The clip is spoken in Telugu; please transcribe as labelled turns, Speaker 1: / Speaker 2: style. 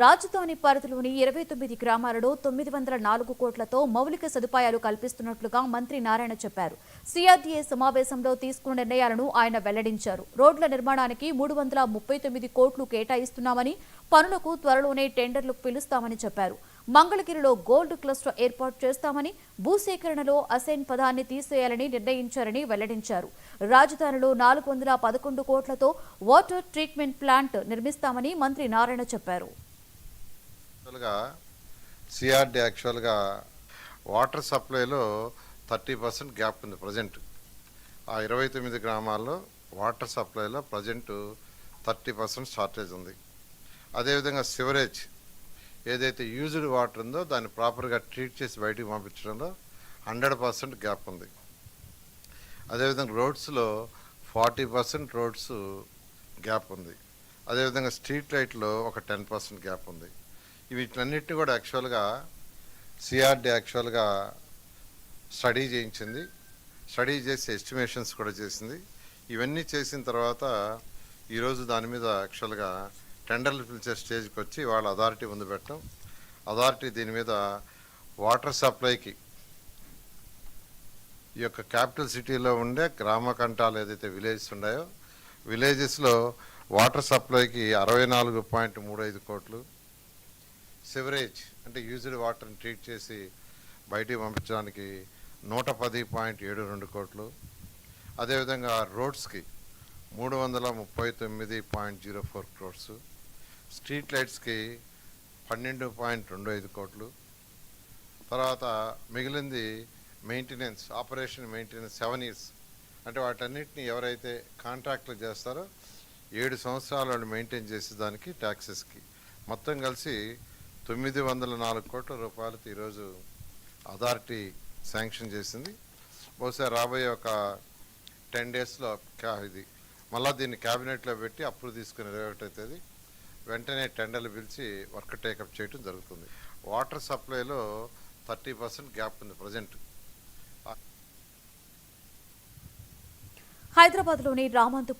Speaker 1: రాజధాని పరిధిలోని 29 గ్రామాలలో 904 కోట్లతో మౌలిక సదుపాయాలు కల్పిస్తున్నట్లుగా మంత్రి నారాయణ చెప్పారు. సిఆర్డీఏ సమావేశంలో తీసుకున్న నిర్ణయాలను ఆయన వెల్లడించారు. రోడ్ల నిర్మాణానికి 339 కోట్లు కేటాయిస్తున్నామని, పనులకు త్వరలోనే టెండర్లు పిలుస్తామని చెప్పారు. మంగళగిరిలో గోల్డ్ క్లస్టర్ ఏర్పాటు చేస్తామని, భూసేకరణలో అసైన్ పదాన్ని తీసేయాలని నిర్ణయించారని వెల్లడించారు. రాజధానిలో 411 కోట్లతో వాటర్ ట్రీట్మెంట్ ప్లాంట్ నిర్మిస్తామని మంత్రి నారాయణ చెప్పారు.
Speaker 2: సిఆర్డీ యాక్చువల్గా వాటర్ సప్లైలో 30% గ్యాప్ ఉంది ప్రజెంట్. ఆ 29 గ్రామాల్లో వాటర్ సప్లైలో ప్రజెంట్ 30% షార్టేజ్ ఉంది. అదేవిధంగా సివరేజ్ ఏదైతే యూజ్డ్ వాటర్ ఉందో దాన్ని ప్రాపర్గా ట్రీట్ చేసి బయటికి పంపించడంలో 100% గ్యాప్ ఉంది. అదేవిధంగా రోడ్స్లో 40% రోడ్స్ గ్యాప్ ఉంది. అదేవిధంగా స్ట్రీట్ లైట్లో ఒక 10% గ్యాప్ ఉంది. వీటన్నిటిని కూడా యాక్చువల్గా సిఆర్డీ యాక్చువల్గా స్టడీ చేయించింది. స్టడీ చేసి ఎస్టిమేషన్స్ కూడా చేసింది. ఇవన్నీ చేసిన తర్వాత ఈరోజు దాని మీద యాక్చువల్గా టెండర్లు పిలిచే స్టేజ్కి వచ్చి వాళ్ళ అథారిటీ ముందు పెట్టడం. అథారిటీ దీని మీద వాటర్ సప్లైకి ఈ యొక్క క్యాపిటల్ సిటీలో ఉండే గ్రామ కంఠాలు ఏదైతే విలేజెస్ ఉన్నాయో విలేజెస్లో వాటర్ సప్లైకి 64.35 కోట్లు, సివరేజ్ అంటే యూజ్డ్ వాటర్ని ట్రీట్ చేసి బయటికి పంపించడానికి 110.72 కోట్లు, అదేవిధంగా రోడ్స్కి 339.04 క్రోర్స్, స్ట్రీట్ లైట్స్కి 12.25 కోట్లు, తర్వాత మిగిలింది మెయింటెనెన్స్, ఆపరేషన్ మెయింటెనెన్స్ 7 years అంటే వాటన్నిటిని ఎవరైతే కాంట్రాక్ట్లు చేస్తారో 7 సంవత్సరాలు వాళ్ళు మెయింటైన్ చేసే దానికి ట్యాక్సెస్కి మొత్తం కలిసి 904 కోట్ల రూపాయలతో ఈరోజు అథారిటీ శాంక్షన్ చేసింది. బహుశా రాబోయే ఒక 10 daysలో ఇది మళ్ళీ దీన్ని క్యాబినెట్లో పెట్టి అప్రూవ్ తీసుకుని 21వ తేదీ వెంటనే టెండర్లు పిలిచి వర్క్ టేకప్ చేయడం జరుగుతుంది. వాటర్ సప్లైలో 30% గ్యాప్ ఉంది ప్రజెంట్.
Speaker 1: హైదరాబాద్లోని రామంత్